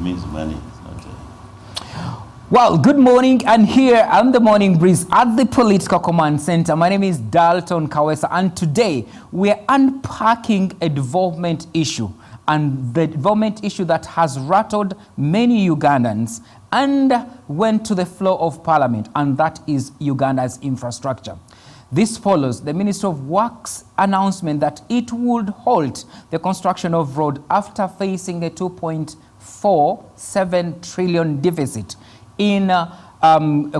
means money. It's not Well, good morning, and here on the Morning Breeze at the Political Command Center. My name is Dalton Kawesa, and today we're unpacking a development issue, and the development issue that has rattled many Ugandans and went to the floor of Parliament, and that is Uganda's infrastructure. This follows the Ministry of Works announcement that it would halt the construction of road after facing a 2.47 trillion deficit in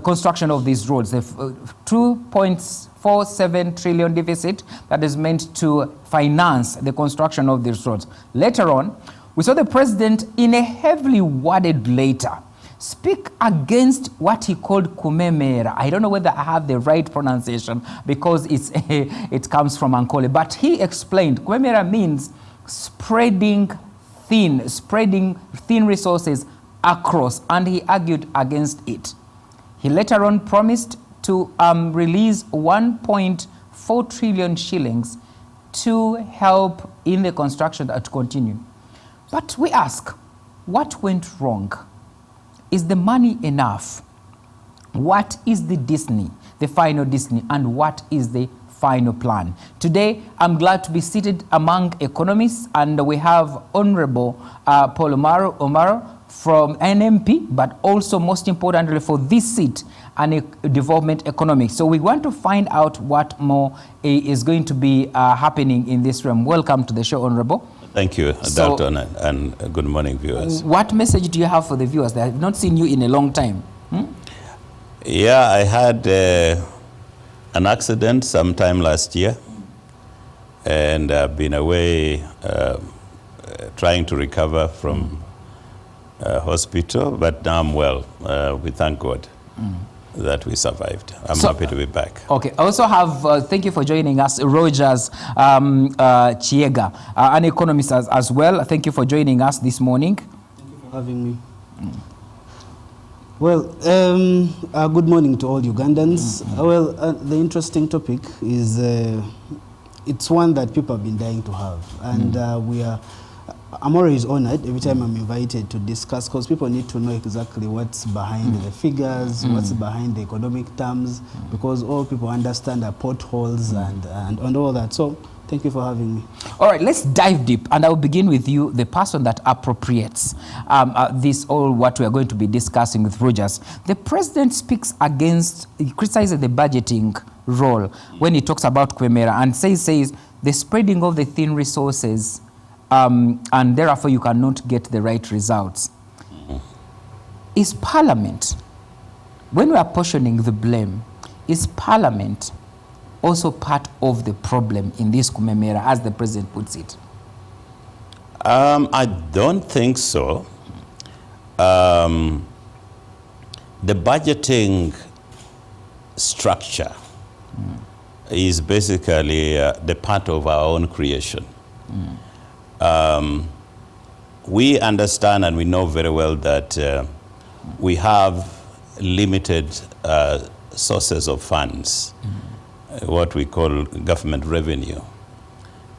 construction of these roads. The 2.47 trillion deficit that is meant to finance the construction of these roads. Later on, we saw the president in a heavily worded letter speak against what he called kumemera. I don't know whether I have the right pronunciation because it comes from Ankole, but he explained kumemera means spreading thin resources across, and he argued against it. He later on promised to release 1.4 trillion shillings to help in the construction to continue. But we ask, what went wrong? Is the money enough? What is the final destiny, and what is the final plan? Today, I'm glad to be seated among economists, and we have Honorable Paul Omaro from NMP, but also most importantly for this seat, and development economics. So we want to find out what more is going to be happening in this realm. Welcome to the show, Honorable. Thank you, Dalton, and good morning, viewers. What message do you have for the viewers? They have not seen you in a long time. Yeah, I had an accident sometime last year, and I've been away trying to recover from hospital, but now I'm well. We thank God that we survived. I'm happy to be back. Okay, I also have, thank you for joining us, Rogers Chiega, an economist as well. Thank you for joining us this morning. Thank you for having me. Well, good morning to all Ugandans. Well, the interesting topic is, it's one that people have been dying to have, and I'm always honored every time I'm invited to discuss, because people need to know exactly what's behind the figures, what's behind the economic terms, because all people understand are potholes and all that. So thank you for having me. All right, let's dive deep, and I'll begin with you, the person that appropriates this, all what we are going to be discussing with Rogers. The president speaks against, he criticizes the budgeting role when he talks about Kwemera, and says the spreading of the thin resources, and therefore you cannot get the right results. Is Parliament, when we are portioning the blame, is Parliament also part of the problem in this kumemera, as the president puts it? I don't think so. The budgeting structure is basically the part of our own creation. We understand and we know very well that we have limited sources of funds. What we call government revenue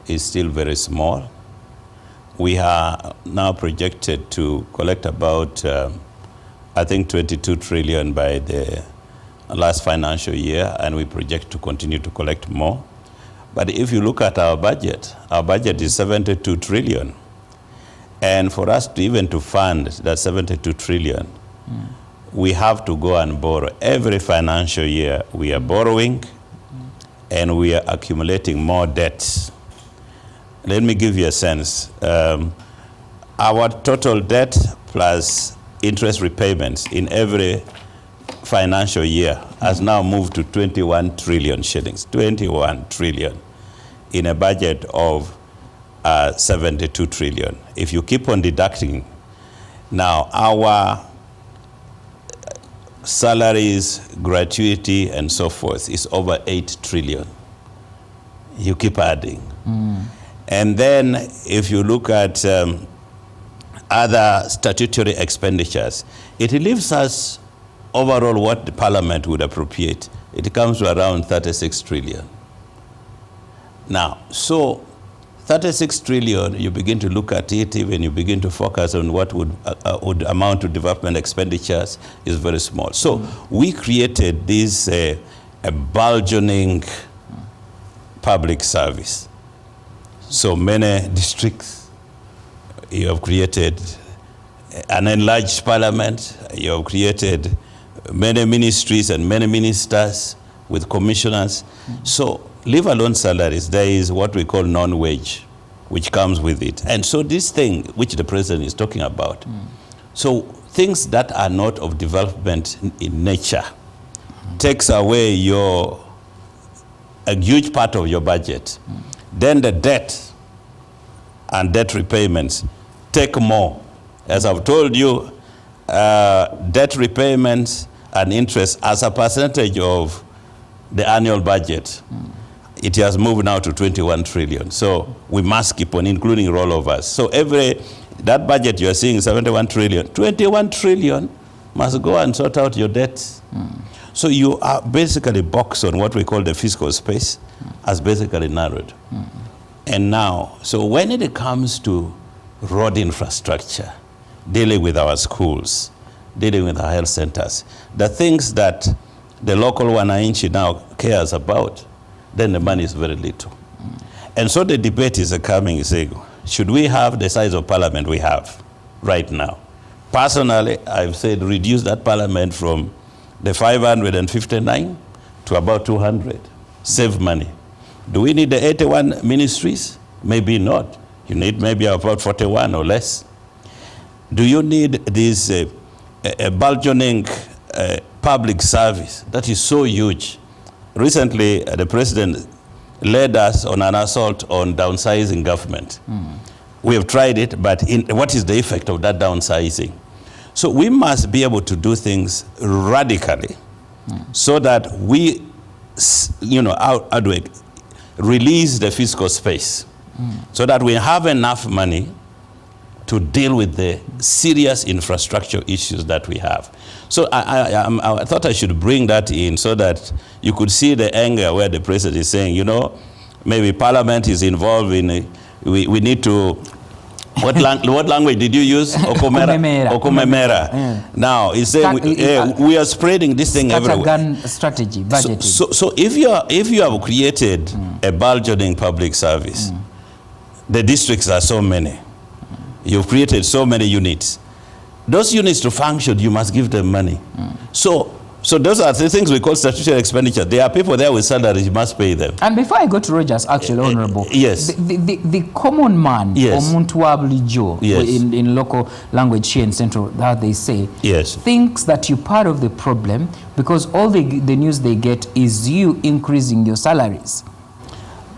is still very small. We are now projected to collect about, I think, 22 trillion by the last financial year, and we project to continue to collect more. But if you look at our budget is 72 trillion. And for us to even to fund that 72 trillion, we have to go and borrow. Every financial year, we are borrowing, and we are accumulating more debts. Let me give you a sense. Our total debt plus interest repayments in every financial year has now moved to 21 trillion shillings, 21 trillion in a budget of 72 trillion. If you keep on deducting, now our salaries, gratuity, and so forth is over 8 trillion. You keep adding. And then if you look at other statutory expenditures, it leaves us overall what the Parliament would appropriate. It comes to around 36 trillion. Now, so 36 trillion, you begin to look at it, even you begin to focus on what would amount to development expenditures, is very small. So we created this a burgeoning public service. So many districts, you have created an enlarged parliament, you have created many ministries and many ministers with commissioners. So leave alone salaries, there is what we call non-wage, which comes with it. And so this thing which the president is talking about, so things that are not of development in nature takes away a huge part of your budget. Then the debt and debt repayments take more. As I've told you, debt repayments and interest as a percentage of the annual budget, it has moved now to 21 trillion. So we must keep on including rollovers. So that budget you're seeing, 71 trillion, 21 trillion must go and sort out your debts. So you are basically boxed on what we call the fiscal space as basically narrowed. And now, so when it comes to road infrastructure, dealing with our schools, dealing with our health centers, the things that the local wananchi now cares about, then the money is very little. And so the debate is coming, saying, should we have the size of parliament we have right now? Personally, I've said reduce that parliament from the 559 to about 200. Save money. Do we need the 81 ministries? Maybe not. You need maybe about 41 or less. Do you need this a burgeoning public service that is so huge? Recently, the president led us on an assault on downsizing government. We have tried it, but what is the effect of that downsizing? So we must be able to do things radically so that we, how do we release the fiscal space so that we have enough money to deal with the serious infrastructure issues that we have. So I thought I should bring that in so that you could see the anger where the president is saying, maybe parliament is involved in, we need to, what language did you use? Okomemera. Yeah. Now, he's saying we are spreading this thing everywhere. Gun strategy, budgeting. So if you have created a burgeoning public service, the districts are so many. You've created so many units. Those units to function, you must give them money. So those are the things we call statutory expenditure. There are people there with salaries, you must pay them. And before I go to Rogers, actually, Honorable, yes. The common man, yes. Omuntu wa bulijjo, yes. in local language here in Central, that they say, yes. thinks that you're part of the problem because all the news they get is you increasing your salaries.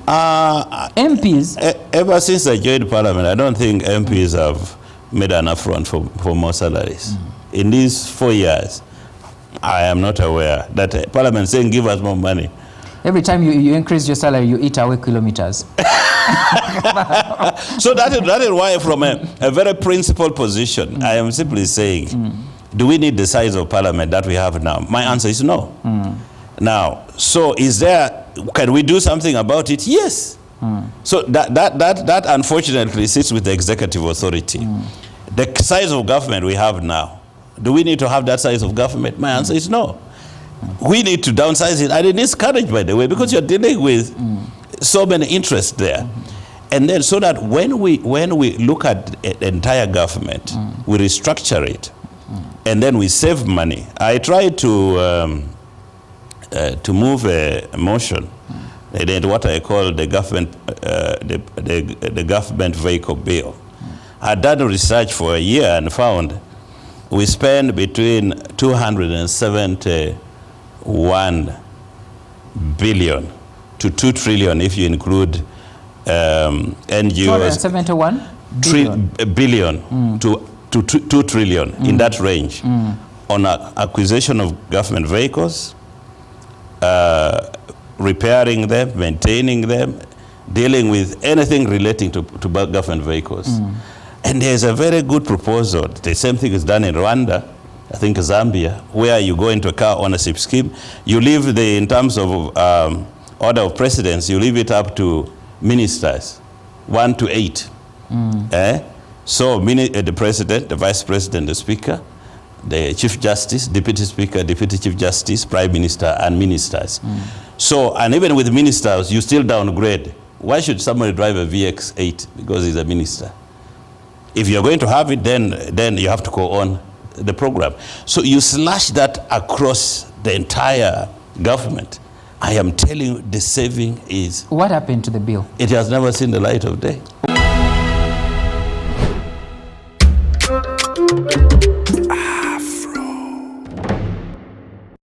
MPs... Ever since I joined Parliament, I don't think MPs have made an affront for more salaries. In these 4 years, I am not aware that Parliament saying give us more money. Every time you increase your salary, you eat away kilometers. So that is why from a very principled position, I am simply saying, do we need the size of Parliament that we have now? My answer is no. Now, so can we do something about it? Yes. So that unfortunately sits with the executive authority. The size of government we have now, do we need to have that size of government? My answer is no. We need to downsize it. And it needs courage, by the way, because you're dealing with so many interests there. And then so that when we look at the entire government, we restructure it, and then we save money. I tried to move a motion, what I call the government, the government vehicle bill. I did research for a year and found we spend between 271 billion to 2 trillion if you include NGOs. 271 billion to 2 trillion, in that range, on acquisition of government vehicles, repairing them, maintaining them, dealing with anything relating to government vehicles. And there's a very good proposal. The same thing is done in Rwanda, I think Zambia, where you go into a car ownership scheme. You leave in terms of order of precedence, you leave it up to ministers 1 to 8. So the president, the vice president, the speaker, the chief justice, deputy speaker, deputy chief justice, prime minister, and ministers. So, and even with ministers, you still downgrade. Why should somebody drive a VX8? Because he's a minister. If you're going to have it, then you have to go on the program. So you slash that across the entire government. I am telling you, the saving is... What happened to the bill? It has never seen the light of day.